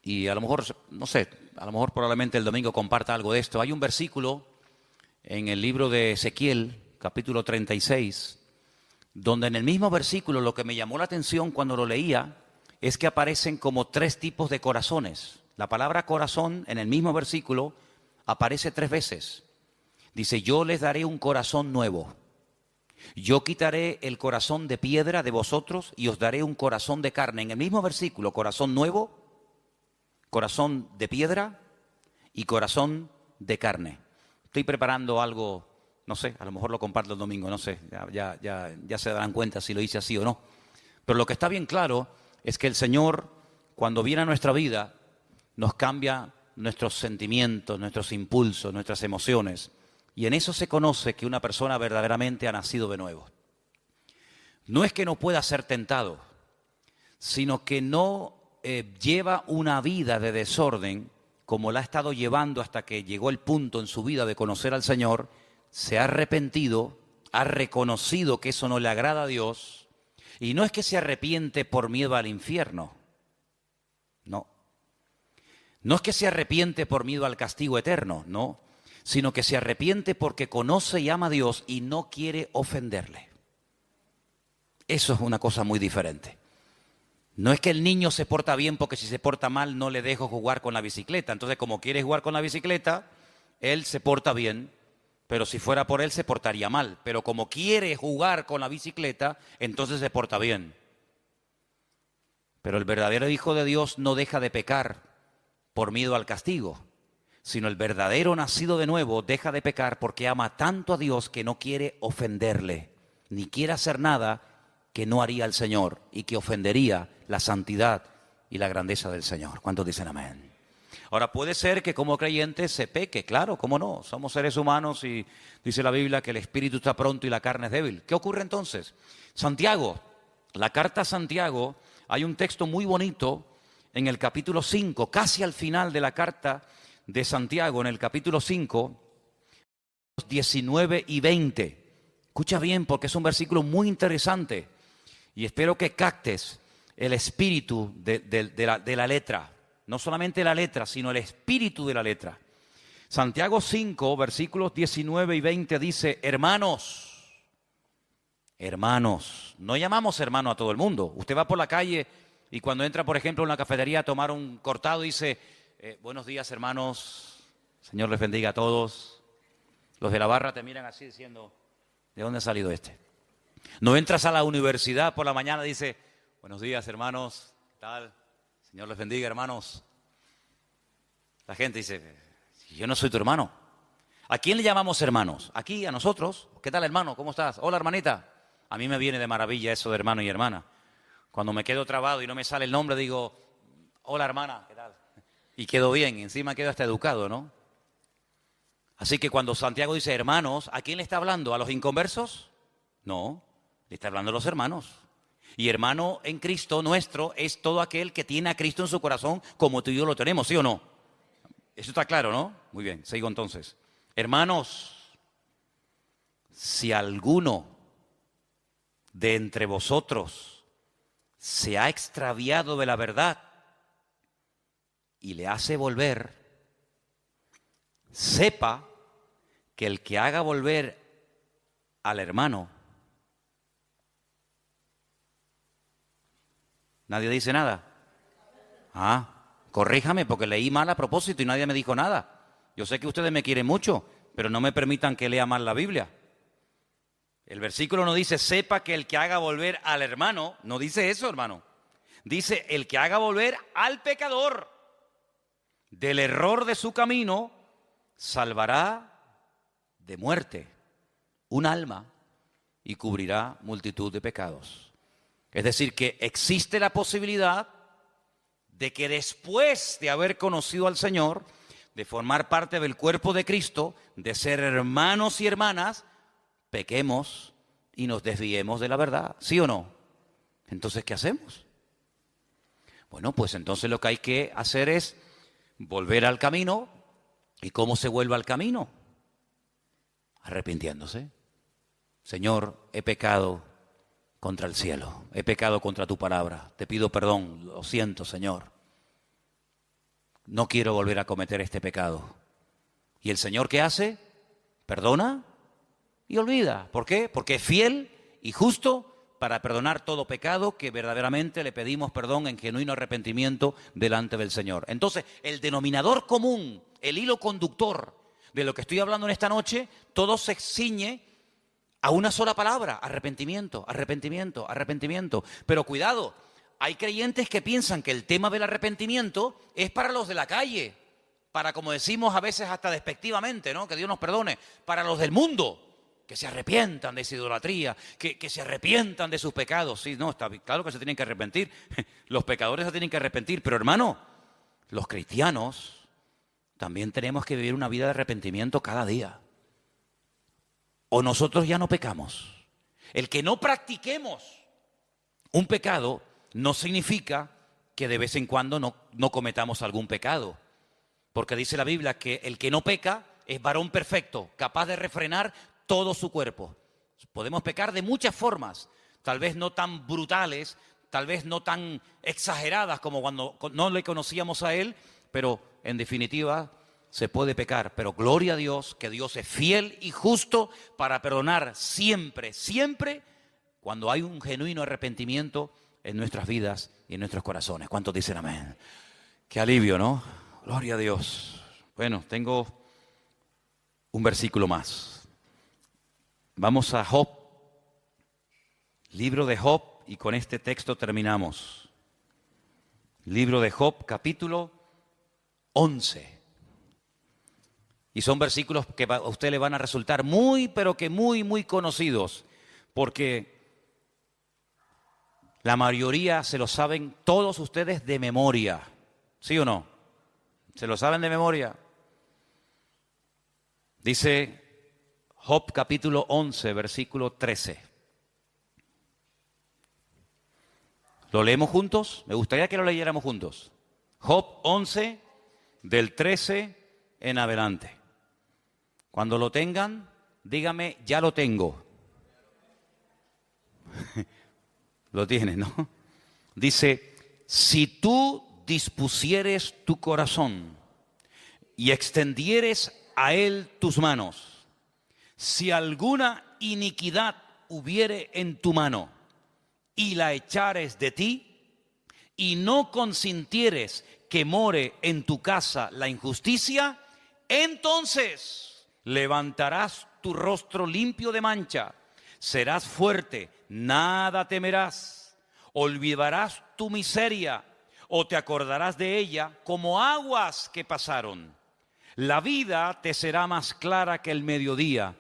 y a lo mejor, no sé, a lo mejor probablemente el domingo comparta algo de esto. Hay un versículo en el libro de Ezequiel, capítulo 36, donde en el mismo versículo lo que me llamó la atención cuando lo leía es que aparecen como 3 tipos de corazones. La palabra corazón en el mismo versículo aparece 3 veces. Dice, yo les daré un corazón nuevo. Yo quitaré el corazón de piedra de vosotros y os daré un corazón de carne. En el mismo versículo, corazón nuevo, corazón de piedra y corazón de carne. Estoy preparando algo, no sé, a lo mejor lo comparto el domingo, no sé, ya se darán cuenta si lo hice así o no. Pero lo que está bien claro es que el Señor, cuando viene a nuestra vida, nos cambia nuestros sentimientos, nuestros impulsos, nuestras emociones. Y en eso se conoce que una persona verdaderamente ha nacido de nuevo. No es que no pueda ser tentado, sino que no lleva una vida de desorden como la ha estado llevando hasta que llegó el punto en su vida de conocer al Señor, se ha arrepentido, ha reconocido que eso no le agrada a Dios, y no es que se arrepiente por miedo al infierno, no. No es que se arrepiente por miedo al castigo eterno, no, sino que se arrepiente porque conoce y ama a Dios y no quiere ofenderle. Eso es una cosa muy diferente. No es que el niño se porta bien porque si se porta mal no le dejo jugar con la bicicleta. Entonces, como quiere jugar con la bicicleta, él se porta bien, pero si fuera por él se portaría mal. Pero como quiere jugar con la bicicleta, entonces se porta bien. Pero el verdadero Hijo de Dios no deja de pecar por miedo al castigo, sino el verdadero nacido de nuevo deja de pecar porque ama tanto a Dios que no quiere ofenderle, ni quiere hacer nada que no haría el Señor y que ofendería la santidad y la grandeza del Señor. ¿Cuántos dicen amén? Ahora, puede ser que como creyentes se peque, claro, cómo no, somos seres humanos y dice la Biblia que el espíritu está pronto y la carne es débil. ¿Qué ocurre entonces? Santiago, la carta a Santiago, hay un texto muy bonito en el capítulo 5, casi al final de la carta de Santiago, en el capítulo 5, 19 y 20. Escucha bien porque es un versículo muy interesante y espero que captes el espíritu de la letra. No solamente la letra, sino el espíritu de la letra. Santiago 5, versículos 19 y 20 dice, hermanos, no llamamos hermano a todo el mundo. Usted va por la calle y cuando entra, por ejemplo, en una cafetería a tomar un cortado, dice, buenos días, hermanos, Señor les bendiga a todos. Los de la barra te miran así diciendo, ¿de dónde ha salido este? No entras a la universidad por la mañana, dice, buenos días, hermanos, ¿qué tal? Señor les bendiga, hermanos. La gente dice, yo no soy tu hermano. ¿A quién le llamamos hermanos? Aquí, a nosotros. ¿Qué tal, hermano? ¿Cómo estás? Hola, hermanita. A mí me viene de maravilla eso de hermano y hermana. Cuando me quedo trabado y no me sale el nombre, digo, hola, hermana, ¿qué tal? Y quedo bien, encima quedo hasta educado, ¿no? Así que cuando Santiago dice hermanos, ¿a quién le está hablando? ¿A los inconversos? No, le está hablando a los hermanos. Y hermano en Cristo nuestro es todo aquel que tiene a Cristo en su corazón como tú y yo lo tenemos, ¿sí o no? Eso está claro, ¿no? Muy bien, sigo entonces. Hermanos, si alguno de entre vosotros se ha extraviado de la verdad y le hace volver, sepa que el que haga volver al hermano, nadie dice nada. Corríjame porque leí mal a propósito y nadie me dijo nada. Yo sé que ustedes me quieren mucho, pero no me permitan que lea mal la Biblia. El versículo no dice, sepa que el que haga volver al hermano, no dice eso, hermano. Dice, el que haga volver al pecador del error de su camino salvará de muerte un alma y cubrirá multitud de pecados. Es decir, que existe la posibilidad de que después de haber conocido al Señor, de formar parte del cuerpo de Cristo, de ser hermanos y hermanas, pequemos y nos desviemos de la verdad, ¿sí o no? Entonces, ¿qué hacemos? Bueno, pues entonces lo que hay que hacer es volver al camino. ¿Y cómo se vuelve al camino? Arrepintiéndose. Señor, he pecado contra el cielo, he pecado contra tu palabra, te pido perdón, lo siento, Señor. No quiero volver a cometer este pecado. ¿Y el Señor qué hace? Perdona y olvida. ¿Por qué? Porque es fiel y justo para perdonar todo pecado que verdaderamente le pedimos perdón en genuino arrepentimiento delante del Señor. Entonces, el denominador común, el hilo conductor de lo que estoy hablando en esta noche, todo se ciñe a una sola palabra: arrepentimiento, arrepentimiento, arrepentimiento. Pero cuidado, hay creyentes que piensan que el tema del arrepentimiento es para los de la calle, para, como decimos a veces hasta despectivamente, ¿no? Que Dios nos perdone, para los del mundo, que se arrepientan de esa idolatría, que se arrepientan de sus pecados. Sí, no, está claro que se tienen que arrepentir, los pecadores se tienen que arrepentir, pero hermano, los cristianos también tenemos que vivir una vida de arrepentimiento cada día. O nosotros ya no pecamos. El que no practiquemos un pecado no significa que de vez en cuando no cometamos algún pecado. Porque dice la Biblia que el que no peca es varón perfecto, capaz de refrenar todo su cuerpo. Podemos pecar de muchas formas, tal vez no tan brutales, tal vez no tan exageradas como cuando no le conocíamos a Él, pero en definitiva se puede pecar. Pero gloria a Dios, que Dios es fiel y justo para perdonar siempre, siempre, cuando hay un genuino arrepentimiento en nuestras vidas y en nuestros corazones. ¿Cuántos dicen amén? Qué alivio, ¿no? Gloria a Dios. Bueno, tengo un versículo más. Vamos a Job, libro de Job, y con este texto terminamos. Libro de Job, capítulo 11. Y son versículos que a usted le van a resultar muy, pero que muy, muy conocidos, porque la mayoría se lo saben todos ustedes de memoria. ¿Sí o no? ¿Se lo saben de memoria? Dice Job capítulo 11, versículo 13. ¿Lo leemos juntos? Me gustaría que lo leyéramos juntos. Job 11, del 13 en adelante. Cuando lo tengan, dígame, ya lo tengo. Lo tienes, ¿no? Dice, si tú dispusieres tu corazón y extendieres a él tus manos, si alguna iniquidad hubiere en tu mano y la echares de ti, y no consintieres que more en tu casa la injusticia, entonces levantarás tu rostro limpio de mancha, serás fuerte, nada temerás, olvidarás tu miseria o te acordarás de ella como aguas que pasaron. La vida te será más clara que el mediodía,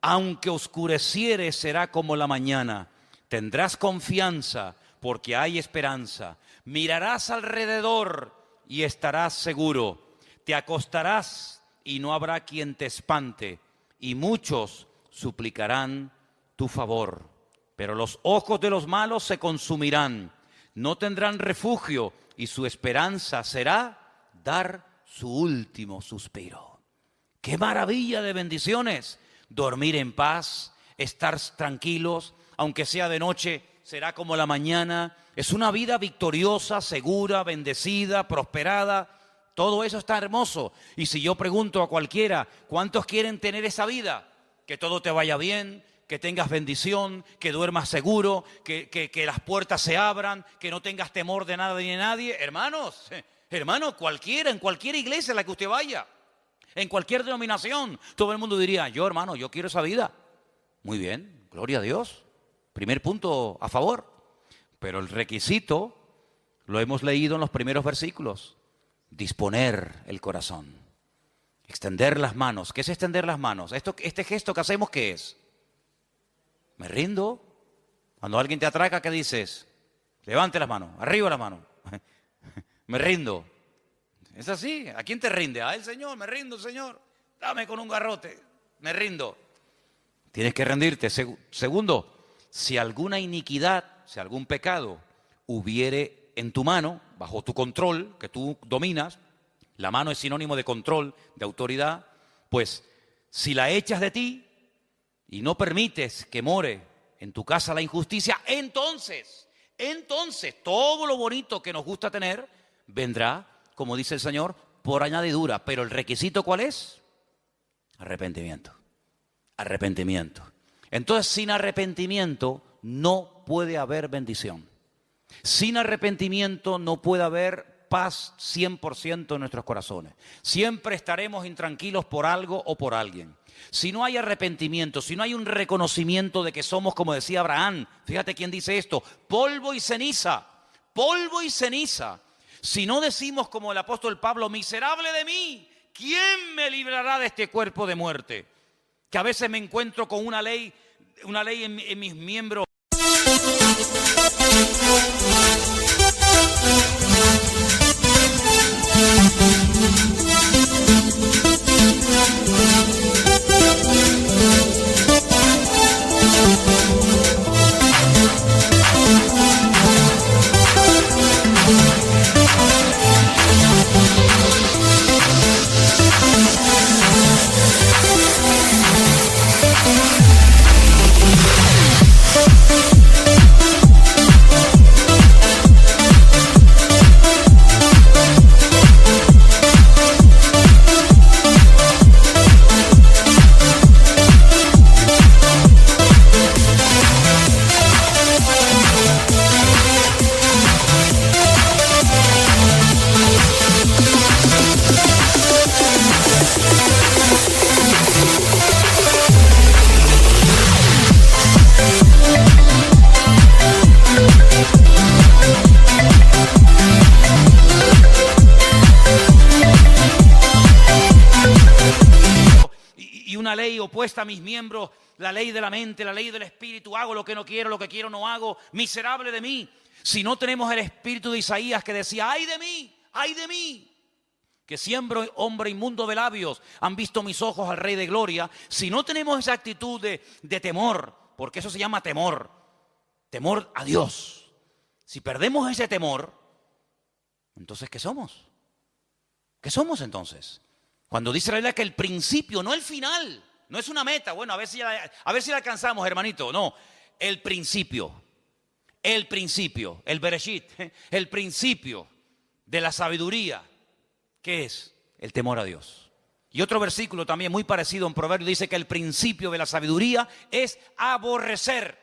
aunque oscureciere será como la mañana. Tendrás confianza porque hay esperanza. Mirarás alrededor y estarás seguro. Te acostarás y no habrá quien te espante, y muchos suplicarán tu favor. Pero los ojos de los malos se consumirán, no tendrán refugio, y su esperanza será dar su último suspiro. ¡Qué maravilla de bendiciones! Dormir en paz, estar tranquilos, aunque sea de noche, será como la mañana. Es una vida victoriosa, segura, bendecida, prosperada. Todo eso está hermoso. Y si yo pregunto a cualquiera, ¿cuántos quieren tener esa vida? Que todo te vaya bien, que tengas bendición, que duermas seguro, que las puertas se abran, que no tengas temor de nada ni de nadie. Hermanos, cualquiera, en cualquier iglesia a la que usted vaya, en cualquier denominación, todo el mundo diría, yo quiero esa vida. Muy bien, gloria a Dios. Primer punto a favor. Pero el requisito lo hemos leído en los primeros versículos. Disponer el corazón. Extender las manos. ¿Qué es extender las manos? Este gesto que hacemos, ¿qué es? Me rindo. Cuando alguien te atraca, ¿qué dices? Levante las manos, arriba las manos. Me rindo. Es así. ¿A quién te rinde? A él, Señor, me rindo, Señor. Dame con un garrote. Me rindo. Tienes que rendirte. Segundo, si alguna iniquidad, si algún pecado hubiere en tu mano, bajo tu control, que tú dominas, la mano es sinónimo de control, de autoridad, pues si la echas de ti y no permites que more en tu casa la injusticia, entonces todo lo bonito que nos gusta tener vendrá, como dice el Señor, por añadidura. Pero el requisito, ¿cuál es? Arrepentimiento. Arrepentimiento. Entonces, sin arrepentimiento no puede haber bendición. Sin arrepentimiento no puede haber paz 100% en nuestros corazones. Siempre estaremos intranquilos por algo o por alguien. Si no hay arrepentimiento, si no hay un reconocimiento de que somos, como decía Abraham, fíjate quién dice esto, polvo y ceniza, polvo y ceniza. Si no decimos como el apóstol Pablo, miserable de mí, ¿quién me librará de este cuerpo de muerte? Que a veces me encuentro con una ley en mis miembros. Opuesta a mis miembros, la ley de la mente, la ley del espíritu, hago lo que no quiero, lo que quiero no hago, miserable de mí. Si no tenemos el espíritu de Isaías que decía, ay de mí, que siempre hombre inmundo de labios han visto mis ojos al Rey de Gloria. Si no tenemos esa actitud de temor, porque eso se llama temor a Dios. Si perdemos ese temor, entonces ¿qué somos? ¿Qué somos entonces? Cuando dice la Biblia que el principio, no el final, no es una meta, bueno, a ver si la alcanzamos, hermanito. No, el principio, el Bereshit, el principio de la sabiduría, ¿qué es? El temor a Dios. Y otro versículo también muy parecido en Proverbios dice que el principio de la sabiduría es aborrecer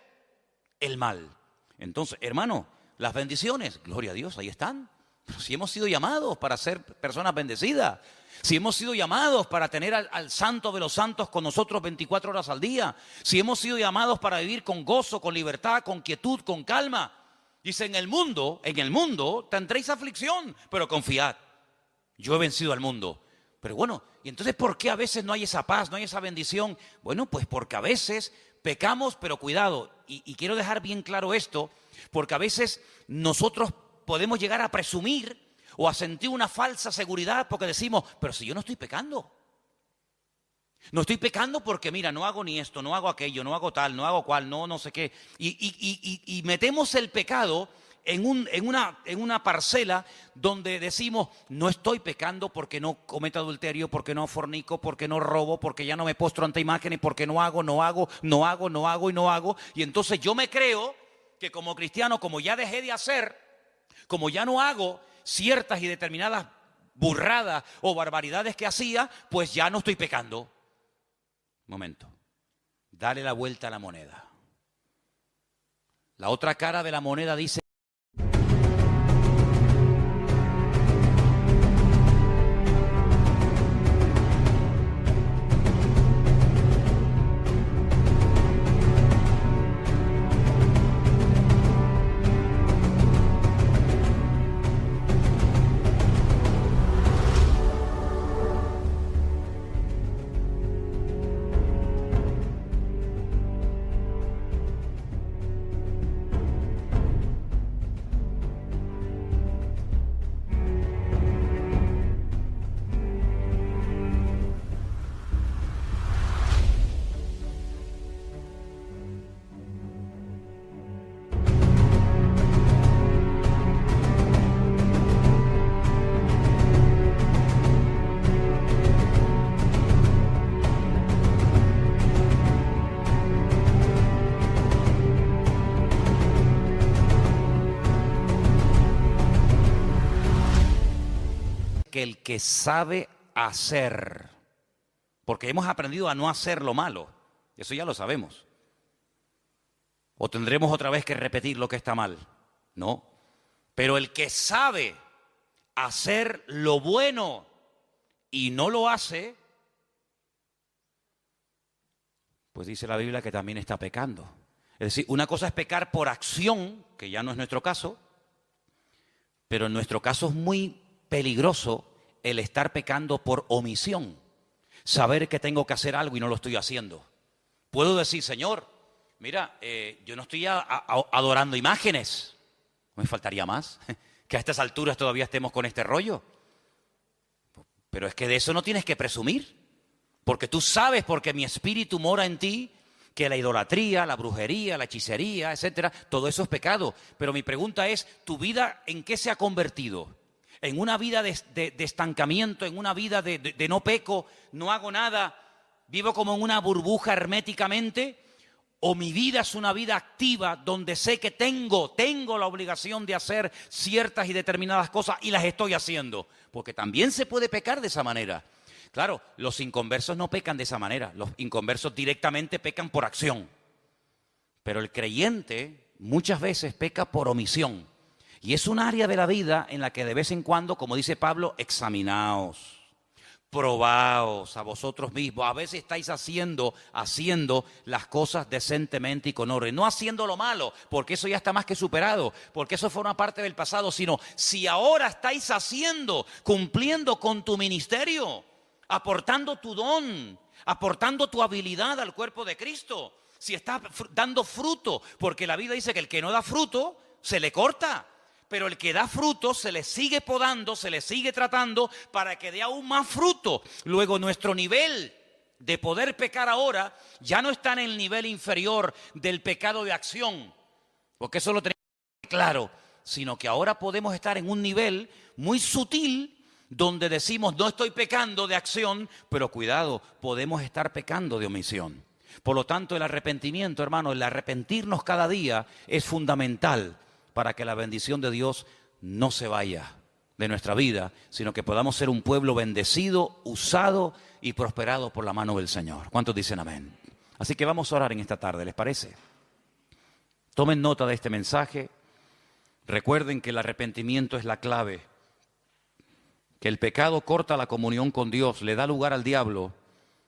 el mal. Entonces, hermano, las bendiciones, gloria a Dios, ahí están. Pero si hemos sido llamados para ser personas bendecidas, si hemos sido llamados para tener al Santo de los Santos con nosotros 24 horas al día, si hemos sido llamados para vivir con gozo, con libertad, con quietud, con calma. Dice, en el mundo tendréis aflicción, pero confiad, yo he vencido al mundo. Pero bueno, ¿y entonces por qué a veces no hay esa paz, no hay esa bendición? Bueno, pues porque a veces pecamos, pero cuidado, y quiero dejar bien claro esto, porque a veces nosotros podemos llegar a presumir o a sentir una falsa seguridad porque decimos, pero si yo no estoy pecando. No estoy pecando porque mira, no hago ni esto, no hago aquello, no hago tal, no hago cual, no sé qué. Y metemos el pecado en una parcela donde decimos, no estoy pecando porque no cometo adulterio, porque no fornico, porque no robo, porque ya no me postro ante imágenes, porque no hago. Y entonces yo me creo que como cristiano, como ya dejé de hacer, como ya no hago ciertas y determinadas burradas o barbaridades que hacía, pues ya no estoy pecando. Momento, dale la vuelta a la moneda. La otra cara de la moneda dice, que el que sabe hacer, porque hemos aprendido a no hacer lo malo, eso ya lo sabemos. ¿O tendremos otra vez que repetir lo que está mal? No. Pero el que sabe hacer lo bueno y no lo hace, pues dice la Biblia que también está pecando. Es decir, una cosa es pecar por acción, que ya no es nuestro caso, pero en nuestro caso es muy peligroso el estar pecando por omisión. Saber que tengo que hacer algo y no lo estoy haciendo. Puedo decir, Señor, mira, yo no estoy adorando imágenes. ¿No me faltaría más? Que a estas alturas todavía estemos con este rollo. Pero es que de eso no tienes que presumir. Porque tú sabes, porque mi espíritu mora en ti, que la idolatría, la brujería, la hechicería, etcétera, todo eso es pecado. Pero mi pregunta es, ¿tu vida en qué se ha convertido? ¿En una vida de estancamiento, en una vida de no peco, no hago nada, vivo como en una burbuja herméticamente? ¿O mi vida es una vida activa donde sé que tengo la obligación de hacer ciertas y determinadas cosas y las estoy haciendo? Porque también se puede pecar de esa manera. Claro, los inconversos no pecan de esa manera. Los inconversos directamente pecan por acción. Pero el creyente muchas veces peca por omisión. Y es un área de la vida en la que de vez en cuando, como dice Pablo, examinaos, probaos a vosotros mismos. A veces estáis haciendo las cosas decentemente y con orden. No haciendo lo malo, porque eso ya está más que superado, porque eso forma parte del pasado, sino si ahora estáis cumpliendo con tu ministerio, aportando tu don, aportando tu habilidad al cuerpo de Cristo, si estás dando fruto, porque la Biblia dice que el que no da fruto se le corta. Pero el que da fruto se le sigue podando, se le sigue tratando para que dé aún más fruto. Luego nuestro nivel de poder pecar ahora ya no está en el nivel inferior del pecado de acción, porque eso lo tenemos claro, sino que ahora podemos estar en un nivel muy sutil donde decimos no estoy pecando de acción, pero cuidado, podemos estar pecando de omisión. Por lo tanto, el arrepentimiento, hermano, el arrepentirnos cada día es fundamental para que la bendición de Dios no se vaya de nuestra vida, sino que podamos ser un pueblo bendecido, usado y prosperado por la mano del Señor. ¿Cuántos dicen amén? Así que vamos a orar en esta tarde, ¿les parece? Tomen nota de este mensaje. Recuerden que el arrepentimiento es la clave, que el pecado corta la comunión con Dios, le da lugar al diablo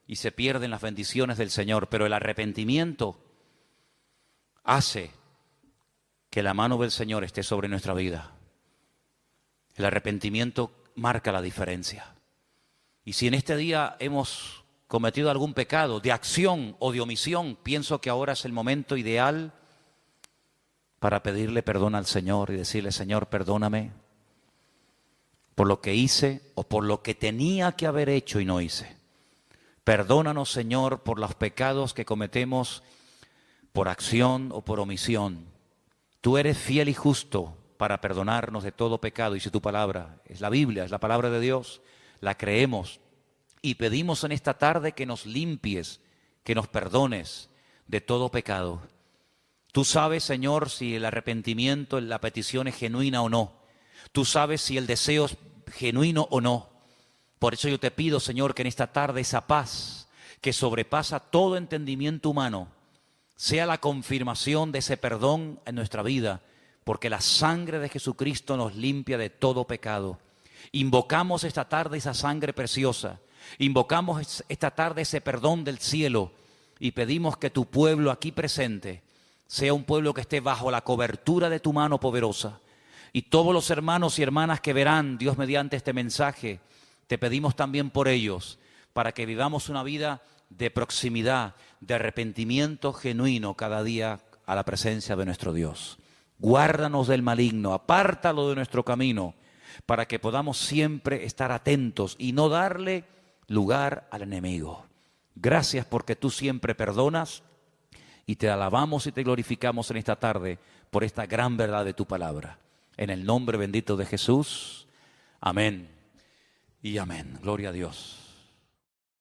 y se pierden las bendiciones del Señor, pero el arrepentimiento hace que la mano del Señor esté sobre nuestra vida. El arrepentimiento marca la diferencia. Y si en este día hemos cometido algún pecado de acción o de omisión, pienso que ahora es el momento ideal para pedirle perdón al Señor y decirle, Señor, perdóname por lo que hice o por lo que tenía que haber hecho y no hice. Perdónanos, Señor, por los pecados que cometemos por acción o por omisión. Tú eres fiel y justo para perdonarnos de todo pecado. Dice tu palabra, es la Biblia, es la palabra de Dios, la creemos. Y pedimos en esta tarde que nos limpies, que nos perdones de todo pecado. Tú sabes, Señor, si el arrepentimiento, la petición es genuina o no. Tú sabes si el deseo es genuino o no. Por eso yo te pido, Señor, que en esta tarde esa paz que sobrepasa todo entendimiento humano sea la confirmación de ese perdón en nuestra vida, porque la sangre de Jesucristo nos limpia de todo pecado. Invocamos esta tarde esa sangre preciosa, invocamos esta tarde ese perdón del cielo y pedimos que tu pueblo aquí presente sea un pueblo que esté bajo la cobertura de tu mano poderosa. Y todos los hermanos y hermanas que verán, Dios mediante este mensaje, te pedimos también por ellos, para que vivamos una vida de proximidad, de arrepentimiento genuino cada día a la presencia de nuestro Dios. Guárdanos del maligno, apártalo de nuestro camino, para que podamos siempre estar atentos y no darle lugar al enemigo. Gracias porque tú siempre perdonas y te alabamos y te glorificamos en esta tarde por esta gran verdad de tu palabra. En el nombre bendito de Jesús, amén y amén. Gloria a Dios.